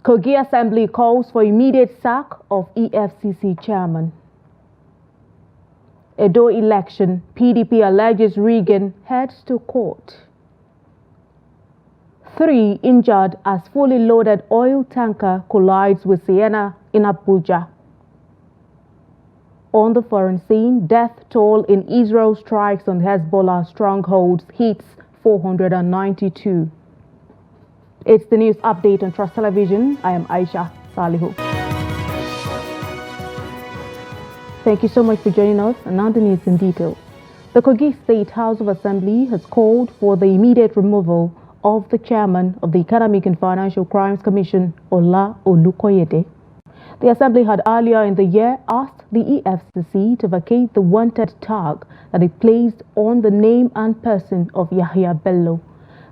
Kogi Assembly calls for immediate sack of EFCC chairman. Edo election, PDP alleges Reagan heads to court. 3 injured as fully loaded oil tanker collides with Sienna in Abuja. On the foreign scene, death toll in Israel strikes on Hezbollah strongholds hits 492. It's the news update on Trust Television. I am Aisha Salihu. Thank you so much for joining us, and now the news in detail. The Kogi State House of Assembly has called for the immediate removal of the chairman of the Economic and Financial Crimes Commission, Ola Olukoyede. The Assembly had earlier in the year asked the EFCC to vacate the wanted tag that it placed on the name and person of Yahya Bello.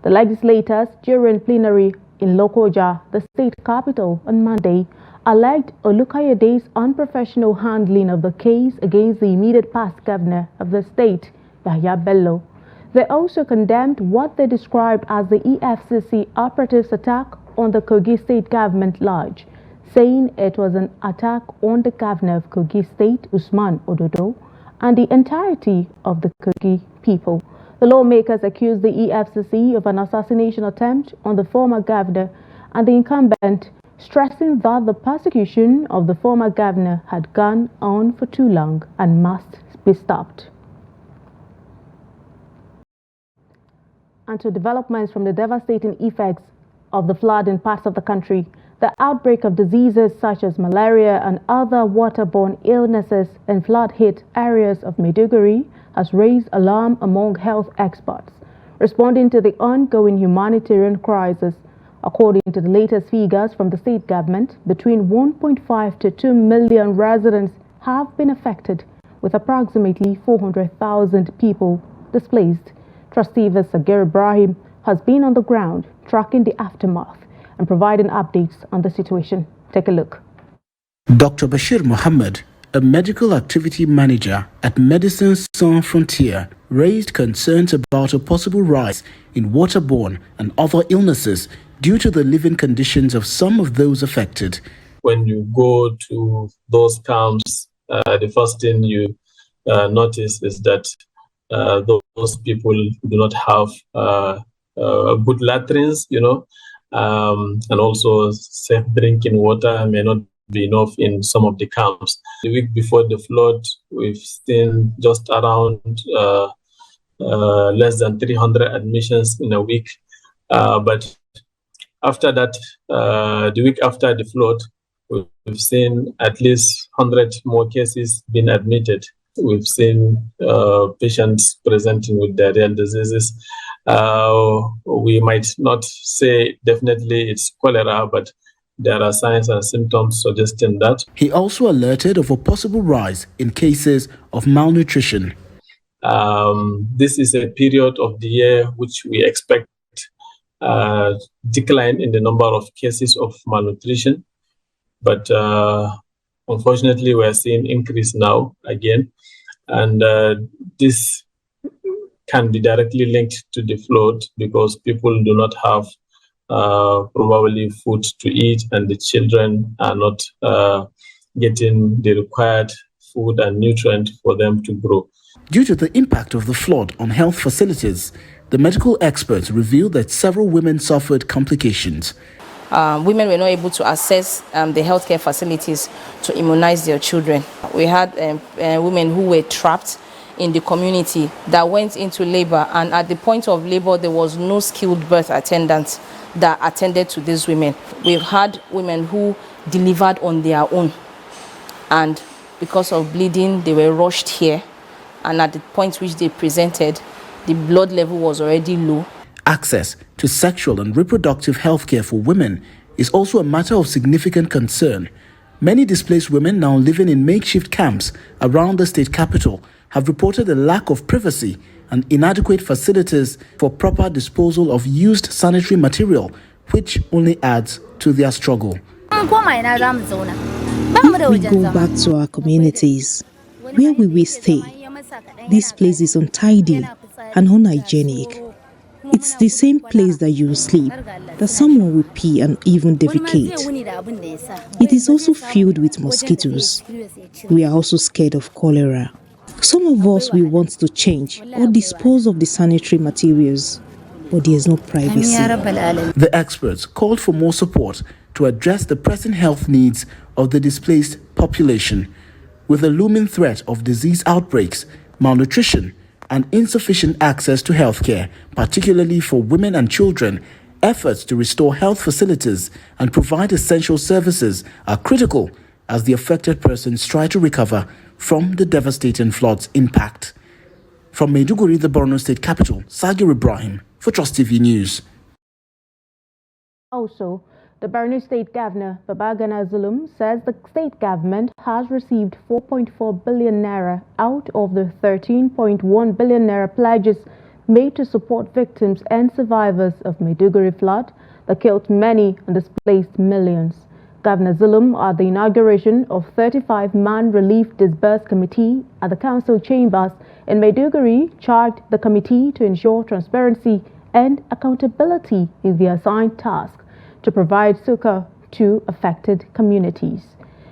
The legislators, during plenary in Lokoja, the state capital, on Monday, alleged Olukoyede's unprofessional handling of the case against the immediate past governor of the state, Yahya Bello. They also condemned what they described as the EFCC operatives' attack on the Kogi State Government Lodge, saying it was an attack on the governor of Kogi State, Usman Ododo, and the entirety of the Kogi people. The lawmakers accused the EFCC of an assassination attempt on the former governor and the incumbent, stressing that the persecution of the former governor had gone on for too long and must be stopped. And to developments from the devastating effects of the flood in parts of the country, the outbreak of diseases such as malaria and other waterborne illnesses in flood-hit areas of Mugeri has raised alarm among health experts. Responding to the ongoing humanitarian crisis, according to the latest figures from the state government, between 1.5 to 2 million residents have been affected, with approximately 400,000 people displaced. Trustee Sagir Ibrahim has been on the ground tracking the aftermath and providing updates on the situation. Take a look. Dr. Bashir Mohammed, a medical activity manager at Médecins Sans Frontières, raised concerns about a possible rise in waterborne and other illnesses due to the living conditions of some of those affected. When you go to those camps, the first thing you notice is that those people do not have good latrines, and also safe drinking water may not be enough in some of the camps. The week before the flood, we've seen just around less than 300 admissions in a week. But after that, the week after the flood, we've seen at least 100 more cases being admitted. We've seen patients presenting with diarrheal diseases. We might not say definitely it's cholera, but there are signs and symptoms suggesting that. He also alerted of a possible rise in cases of malnutrition. This is a period of the year which we expect decline in the number of cases of malnutrition, but unfortunately we are seeing increase now again, and this can be directly linked to the flood because people do not have probably food to eat, and the children are not getting the required food and nutrient for them to grow. Due to the impact of the flood on health facilities, the medical experts revealed that several women suffered complications. Women were not able to access the healthcare facilities to immunize their children. We had women who were trapped in the community that went into labor, and at the point of labor there was no skilled birth attendants that attended to these women. We've had women who delivered on their own, and because of bleeding they were rushed here, and at the point which they presented, the blood level was already low. Access to sexual and reproductive health care for women is also a matter of significant concern. Many displaced women now living in makeshift camps around the state capital have reported a lack of privacy and inadequate facilities for proper disposal of used sanitary material, which only adds to their struggle. If we go back to our communities, where will we stay? This place is untidy and unhygienic. It It's the same place that you will sleep, that someone will pee and even defecate. It is also filled with mosquitoes. We are also scared of cholera. Some of us will want to change or dispose of the sanitary materials, but there is no privacy. The experts called for more support to address the pressing health needs of the displaced population, with a looming threat of disease outbreaks, malnutrition, and insufficient access to healthcare, particularly for women and children. Efforts to restore health facilities and provide essential services are critical as the affected persons try to recover from the devastating flood's impact. From Maiduguri, the Borno State capital, Sagir Ibrahim for Trust TV News. Also, the Borno State Governor, Babagana Zulum, says the state government has received 4.4 billion naira out of the 13.1 billion naira pledges made to support victims and survivors of Maiduguri flood that killed many and displaced millions. Governor Zulum, at the inauguration of 35-man Relief Disburse Committee at the Council Chambers in Maiduguri, charged the committee to ensure transparency and accountability in the assigned task to provide succor to affected communities.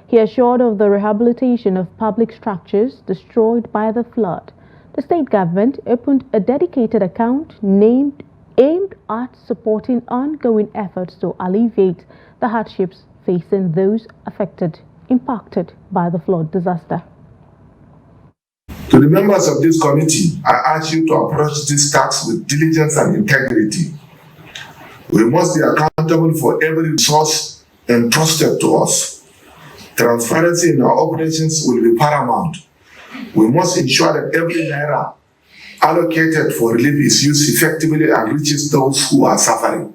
He assured of the rehabilitation of public structures destroyed by the flood. The state government opened a dedicated account aimed at supporting ongoing efforts to alleviate the hardships facing those impacted by the flood disaster. To the members of this committee, I urge you to approach this task with diligence and integrity. We must be accountable for every resource entrusted to us. Transparency in our operations will be paramount. We must ensure that every naira allocated for relief is used effectively and reaches those who are suffering.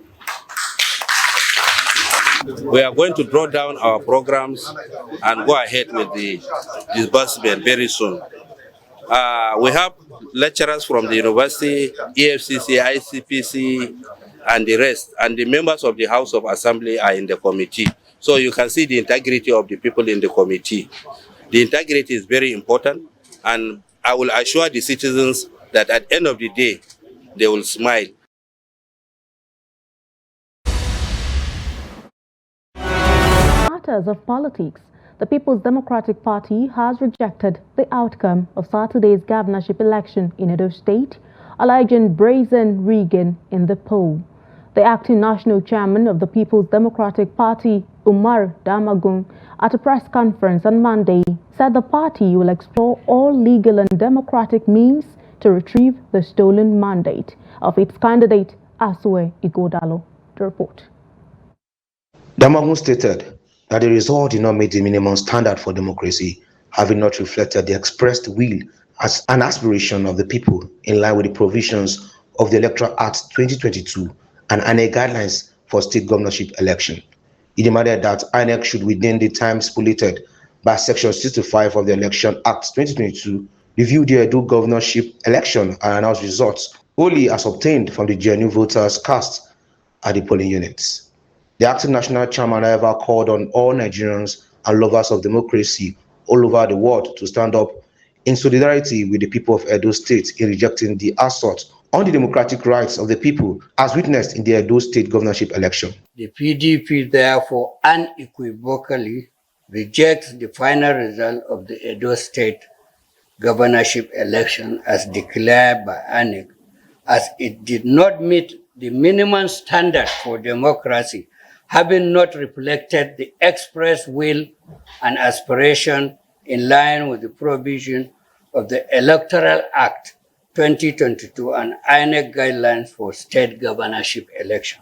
We are going to draw down our programs and go ahead with the disbursement very soon. We have lecturers from the university, EFCC, ICPC, and the rest, and the members of the House of Assembly are in the committee. So you can see the integrity of the people in the committee. The integrity is very important, and I will assure the citizens that at the end of the day, they will smile. Matters of politics, the People's Democratic Party has rejected the outcome of Saturday's governorship election in Edo State, alleging brazen rigging in the poll. The acting national chairman of the People's Democratic Party, Umar Damagun, at a press conference on Monday, said the party will explore all legal and democratic means to retrieve the stolen mandate of its candidate, Asue Igodalo. The report. Damagun stated that the result did not meet the minimum standard for democracy, having not reflected the expressed will as an aspiration of the people in line with the provisions of the Electoral Act 2022 and INEC guidelines for state governorship election. He demanded that INEC should, within the time stipulated by Section 65 of the Election Act 2022, review the Edo governorship election and announce results only as obtained from the genuine voters cast at the polling units. The acting national chairman, however, called on all Nigerians and lovers of democracy all over the world to stand up in solidarity with the people of Edo State in rejecting the assault on the democratic rights of the people as witnessed in the Edo State governorship election. The PDP therefore unequivocally rejects the final result of the Edo State governorship election as declared by INEC, as it did not meet the minimum standard for democracy, having not reflected the express will and aspiration in line with the provision of the Electoral Act 2022 and INEC guidelines for state governorship election.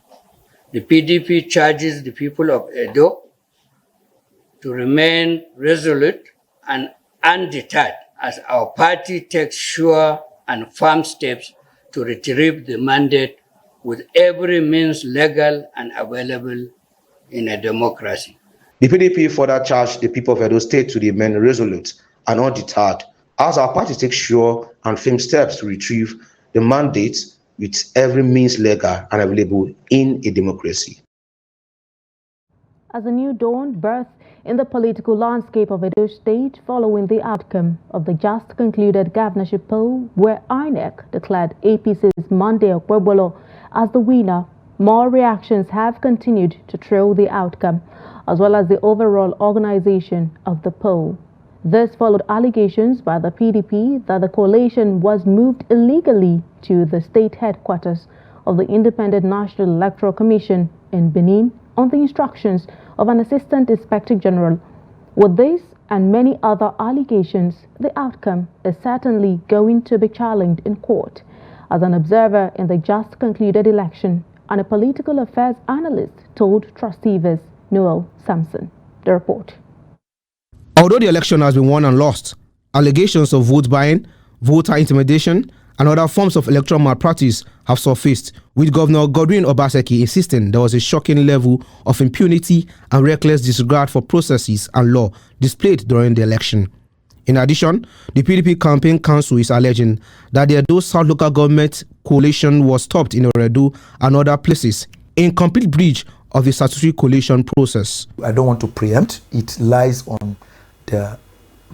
The PDP charges the people of Edo to remain resolute and undeterred as our party takes sure and firm steps to retrieve the mandate with every means legal and available in a democracy. The PDP further charged the people of Edo State to remain resolute and undeterred as our party takes sure and firm steps to retrieve the mandate with every means legal and available in a democracy. as a new dawn birthed in the political landscape of Edo State following the outcome of the just concluded governorship poll, where INEC declared APC's Monday Okpebolo as the winner. More reactions have continued to trail the outcome, as well as the overall organization of the poll. This followed allegations by the PDP that the coalition was moved illegally to the state headquarters of the Independent National Electoral Commission in Benin on the instructions of an Assistant Inspector General. With this and many other allegations, the outcome is certainly going to be challenged in court. As an observer in the just concluded election and a political affairs analyst told Trust TV's Noel Sampson. The report. Although the election has been won and lost, allegations of vote buying, voter intimidation, and other forms of electoral malpractice have surfaced, with Governor Godwin Obaseki insisting there was a shocking level of impunity and reckless disregard for processes and law displayed during the election. In addition, the PDP campaign council is alleging that the Edo South local government coalition was stopped in Oredu and other places, in complete breach of the statutory coalition process. I don't want to preempt. It lies on the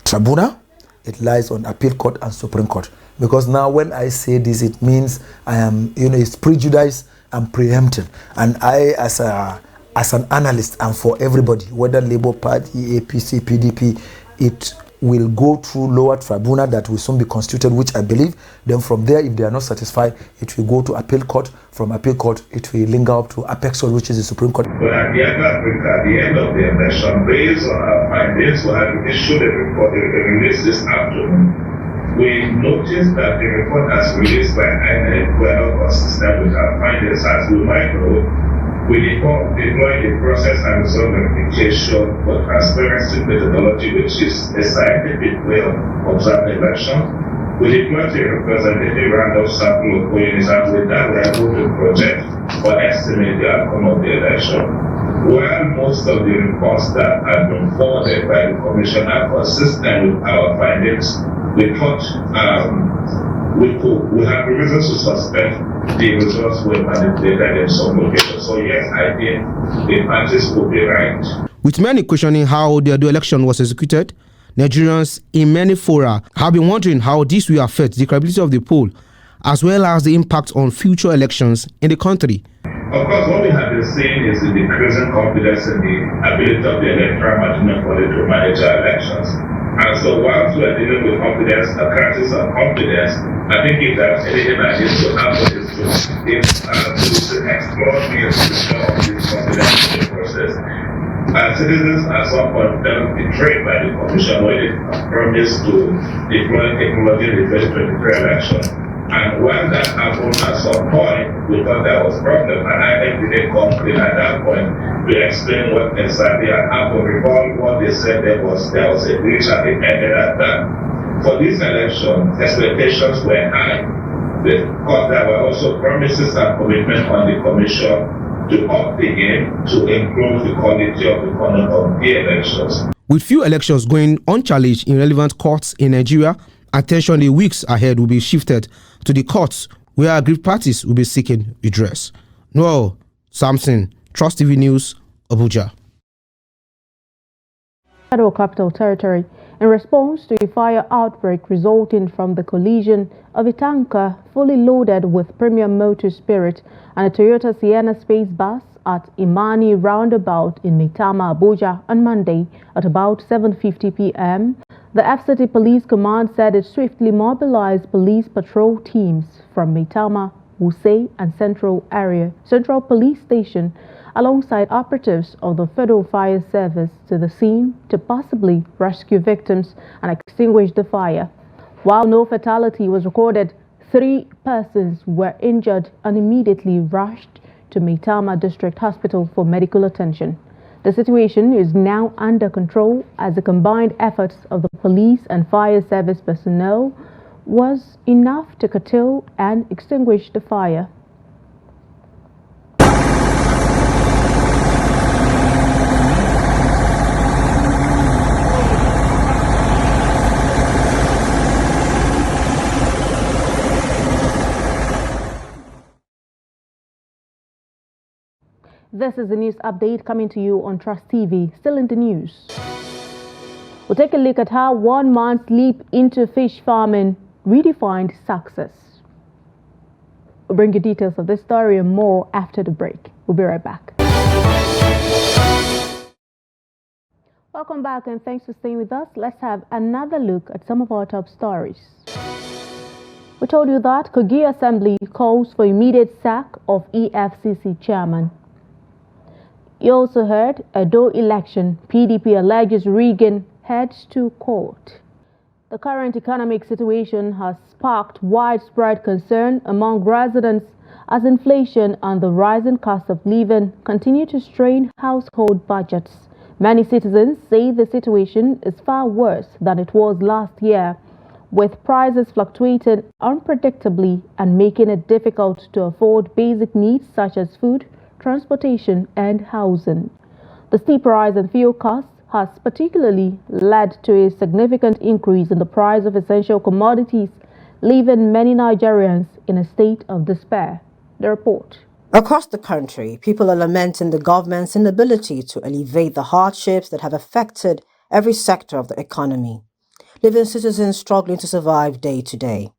tribunal, it lies on appeal court and Supreme Court. Because now when I say this, it means I am, it's prejudice and preempting. And I, as an analyst, and for everybody, whether Labour Party, APC, PDP, it will go through lower tribunal that will soon be constituted, which I believe. Then from there, if they are not satisfied, it will go to appeal court. From appeal court, it will linger up to apex court, which is the Supreme Court. But at the end of the election, based on our findings, we have issued a report released this afternoon. We noticed that the report as released by INEC were not consistent with our findings. As we might know, we deployed a process and result verification for transparency methodology, which is a scientific way of observing elections. We deployed a representative random sample of coins, and with that, we are able to project or estimate the outcome of the election. While most of the reports that have been forwarded by the Commission are consistent with our findings, we thought we have reasons to suspect the results were manipulated in some locations. So yes, I think the parties could be right. With many questioning how the election was executed, Nigerians in many fora have been wondering how this will affect the credibility of the poll, as well as the impact on future elections in the country. Of course, what we have been seeing is the decreasing confidence in the ability of the electoral management body to manage our elections. And so whilst we are dealing with confidence, a crisis of confidence, I think if there's anything that needs to happen is to explore the institution of this confidence in the process. Citizens at some point felt betrayed by the Commission when it promised to deploy technology in the 2023 election. And when that happened at some point, we thought there was a problem, and I think they didn't come clean at that point to explain what exactly had happened. Recall what they said there was a breach and it ended at that. For this election, expectations were high, because there were also promises and commitment on the Commission to up the game to improve the quality of the conduct of the elections. With few elections going unchallenged in relevant courts in Nigeria, attention in the weeks ahead will be shifted to the courts where aggrieved parties will be seeking redress. Noel Sampson, Trust TV News, Abuja. Federal Capital Territory, in response to a fire outbreak resulting from the collision of a tanker fully loaded with premium motor spirit and a Toyota Sienna space bus at Imani roundabout in Maitama, Abuja on Monday at about 7:50 p.m. The FCT Police Command said it swiftly mobilized police patrol teams from Maitama, Wuse and Central Police Station alongside operatives of the Federal Fire Service to the scene to possibly rescue victims and extinguish the fire. While no fatality was recorded, 3 persons were injured and immediately rushed to Maitama District Hospital for medical attention. The situation is now under control as the combined efforts of the police and fire service personnel was enough to curtail and extinguish the fire. This is the news update coming to you on Trust TV. Still in the news. We'll take a look at how 1 month leap into fish farming redefined success. We'll bring you details of this story and more after the break. We'll be right back. Welcome back and thanks for staying with us. Let's have another look at some of our top stories. We told you that Kogi Assembly calls for immediate sack of EFCC chairman. You also heard Edo election, PDP alleges rigging heads to court. The current economic situation has sparked widespread concern among residents as inflation and the rising cost of living continue to strain household budgets. Many citizens say the situation is far worse than it was last year, with prices fluctuating unpredictably and making it difficult to afford basic needs such as food, transportation and housing. The steep rise in fuel costs has particularly led to a significant increase in the price of essential commodities, leaving many Nigerians in a state of despair. The report. Across the country, people are lamenting the government's inability to alleviate the hardships that have affected every sector of the economy, leaving citizens struggling to survive day to day.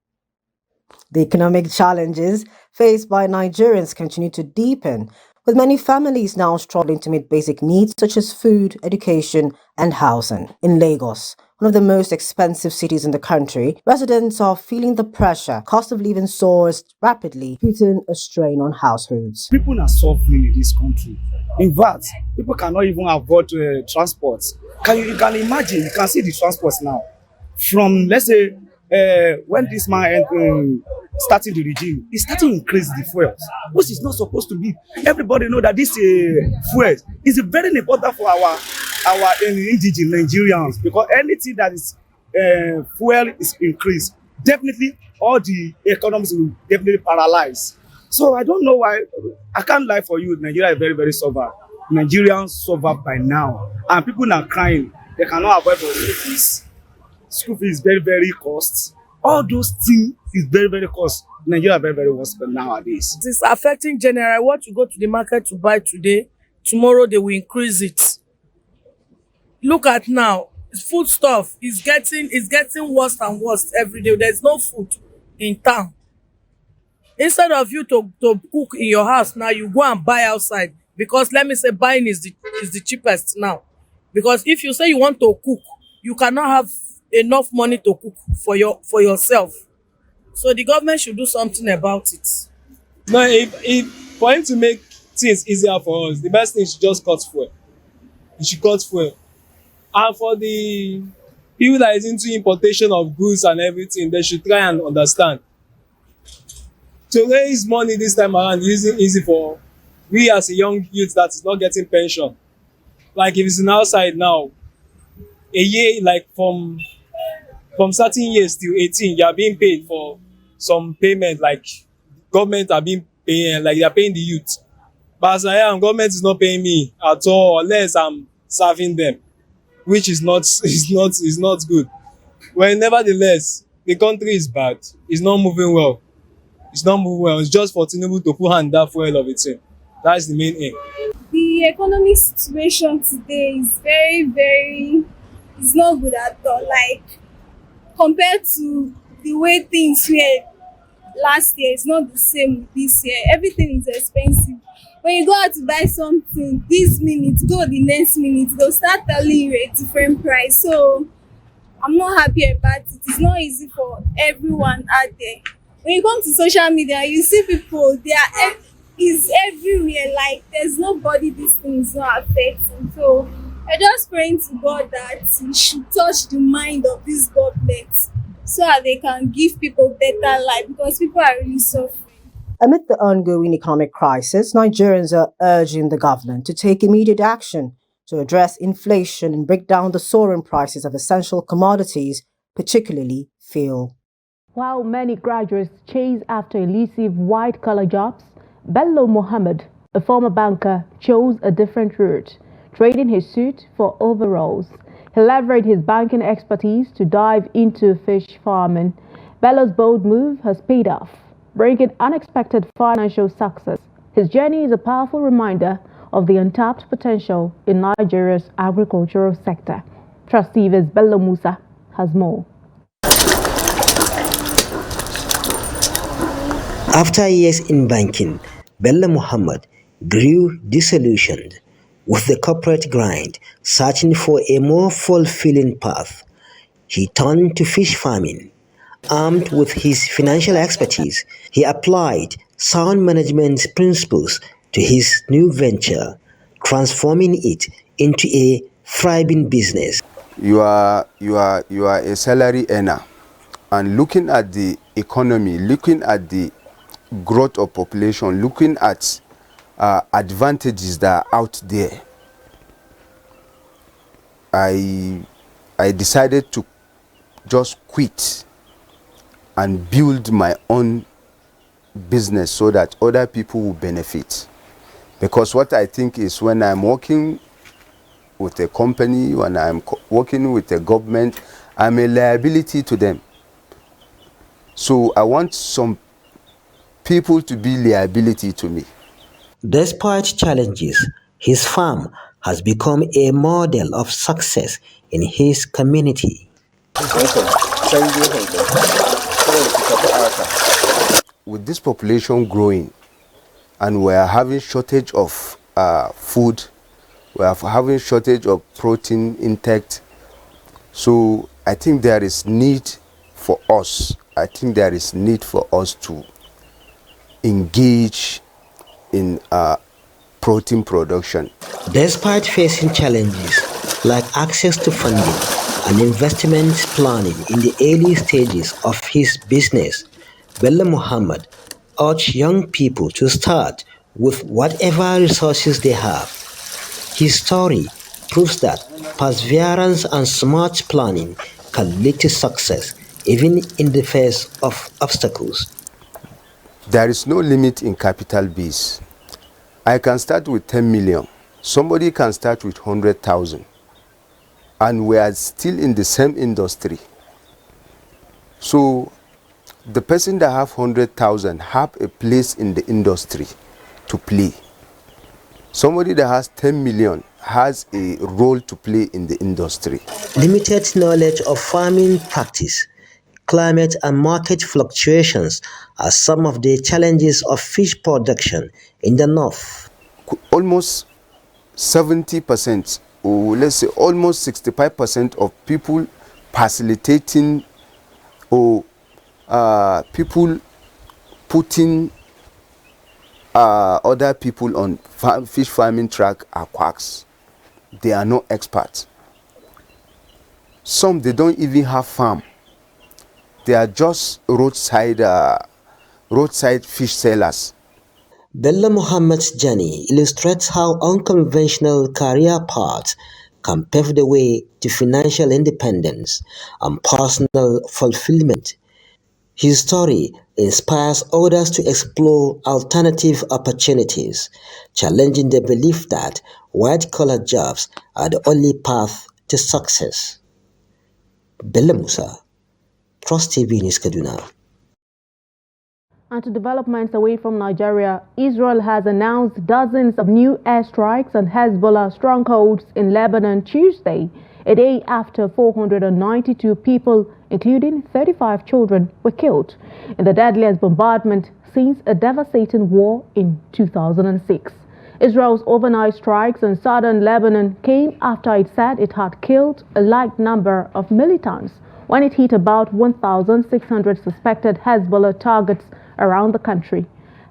The economic challenges faced by Nigerians continue to deepen, with many families now struggling to meet basic needs such as food, education, and housing. In Lagos, one of the most expensive cities in the country, residents are feeling the pressure. Cost of living soars rapidly, putting a strain on households. People are suffering in this country. In fact, people cannot even afford transport. You can imagine, you can see the transports now. From, let's say, when this man starting the regime, he started to increase the fuels, which is not supposed to be. Everybody know that this fuel is very important for our indigenous Nigerians, because anything that is fuel is increased, definitely all the economies will definitely paralyze. So I don't know why. I can't lie for you. Nigeria is very, very suffer. Nigerians suffer by now, and people are crying. They cannot avoid the school fees. School fees is very, very cost. All those things is very, very cost. Nigeria is very, very worse nowadays. It's affecting general. What you go to the market to buy today, tomorrow they will increase it. Look at now, food stuff is getting worse and worse every day. There's no food in town. Instead of you to cook in your house now, you go and buy outside, because let me say buying is the cheapest now. Because if you say you want to cook, you cannot have enough money to cook for yourself. So the government should do something about it. No, if for him to make things easier for us, the best thing is just cut fuel. He should cut fuel. And for the people that is into importation of goods and everything, they should try and understand. To raise money this time around isn't easy for we as a young youth that is not getting pension. Like if it's an outside now, a year, like from certain years till 18, you are being paid for some payment, like government are being paying, like they are paying the youth. But as I am, government is not paying me at all unless I'm serving them, which is not good. Well, nevertheless, the country is bad. It's not moving well. It's not moving well. It's just for tinubu to put hand that fuel of it. That's the main aim. The economic situation today is very, very, it's not good at all. Like, compared to the way things were last year, it's not the same this year. Everything is expensive. When you go out to buy something, this minute, go the next minute, they'll start telling you a different price. So I'm not happy about it. It's not easy for everyone out there. When you come to social media, you see people, is everywhere. Like, there's nobody this thing is not affecting. So I'm just praying to God that He should touch the mind of this government so that they can give people better life, because people are really suffering. Amid the ongoing economic crisis, Nigerians are urging the government to take immediate action to address inflation and break down the soaring prices of essential commodities, particularly fuel. While many graduates chase after elusive white-collar jobs, Bello Mohammed, a former banker, chose a different route, trading his suit for overalls. He leveraged his banking expertise to dive into fish farming. Bello's bold move has paid off, bringing unexpected financial success. His journey is a powerful reminder of the untapped potential in Nigeria's agricultural sector. Trustee Bello Musa has more. After years in banking, Bello Muhammad grew disillusioned with the corporate grind, searching for a more fulfilling path. He turned to fish farming. Armed with his financial expertise, he applied sound management principles to his new venture, transforming it into a thriving business. You are a salary earner, and looking at the economy, looking at the growth of population, looking at advantages that are out there, I decided to just quit and build my own business so that other people will benefit. Because what I think is, when I'm working with a company, when I'm working with a government, I'm a liability to them. So I want some people to be liability to me. Despite challenges, his farm has become a model of success in his community. With this population growing, and we are having shortage of food, we are having shortage of protein intake, so I think there is need for us. I think there is need for us to engage in protein production. Despite facing challenges like access to funding and investment planning in the early stages of his business, Bello Muhammad urged young people to start with whatever resources they have. His story proves that perseverance and smart planning can lead to success even in the face of obstacles. There is no limit in capital base. I can start with 10 million. Somebody can start with 100,000. And we are still in the same industry. So the person that have 100,000 have a place in the industry to play. Somebody that has 10 million has a role to play in the industry. Limited knowledge of farming practice, climate and market fluctuations are some of the challenges of fish production in the north. Almost 70%, or let's say almost 65% of people facilitating or people putting other people on fish farming track are quacks. They are not experts. Some, they don't even have farm. They are just roadside fish sellers. Bello Muhammad's journey illustrates how unconventional career paths can pave the way to financial independence and personal fulfillment. His story inspires others to explore alternative opportunities, challenging the belief that white-collar jobs are the only path to success. Bello Musa, Trust TV News Kaduna. And to developments away from Nigeria, Israel has announced dozens of new airstrikes on Hezbollah strongholds in Lebanon Tuesday, a day after 492 people, including 35 children, were killed in the deadliest bombardment since a devastating war in 2006. Israel's overnight strikes in southern Lebanon came after it said it had killed a like number of militants when it hit about 1,600 suspected Hezbollah targets around the country.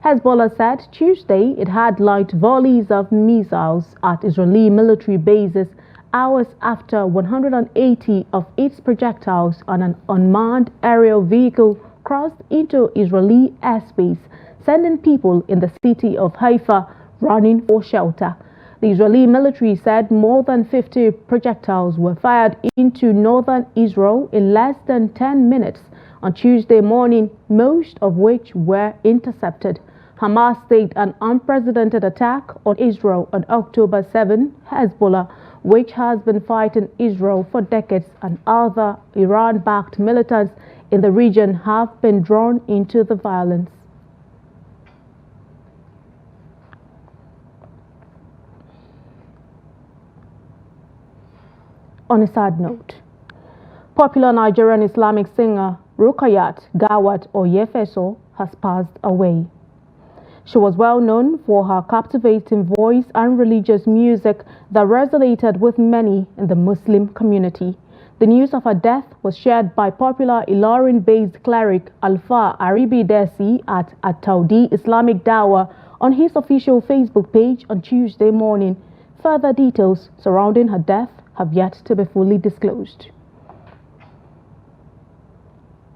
Hezbollah said Tuesday it had launched volleys of missiles at Israeli military bases hours after 180 of its projectiles on an unmanned aerial vehicle crossed into Israeli airspace, sending people in the city of Haifa running for shelter. The Israeli military said more than 50 projectiles were fired into northern Israel in less than 10 minutes on Tuesday morning, most of which were intercepted. Hamas staged an unprecedented attack on Israel on October 7. Hezbollah, which has been fighting Israel for decades, and other Iran-backed militants in the region have been drawn into the violence. on a sad note. Popular Nigerian Islamic singer Rukayat or Yefeso has passed away. She was well known for her captivating voice and religious music that resonated with many in the Muslim community. The news of her death was shared by popular Ilorin-based cleric Alfa Aribi Desi at At-Taudi Islamic Dawah on his official Facebook page on Tuesday morning. Further details surrounding her death have yet to be fully disclosed.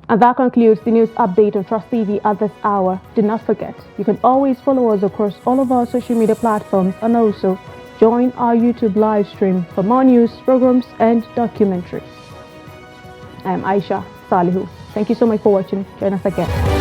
And that concludes the news update on Trust TV at this hour. Do not forget, you can always follow us across all of our social media platforms and also join our YouTube live stream for more news, programs and documentaries. I am Aisha Salihu. Thank you so much for watching. Join us again.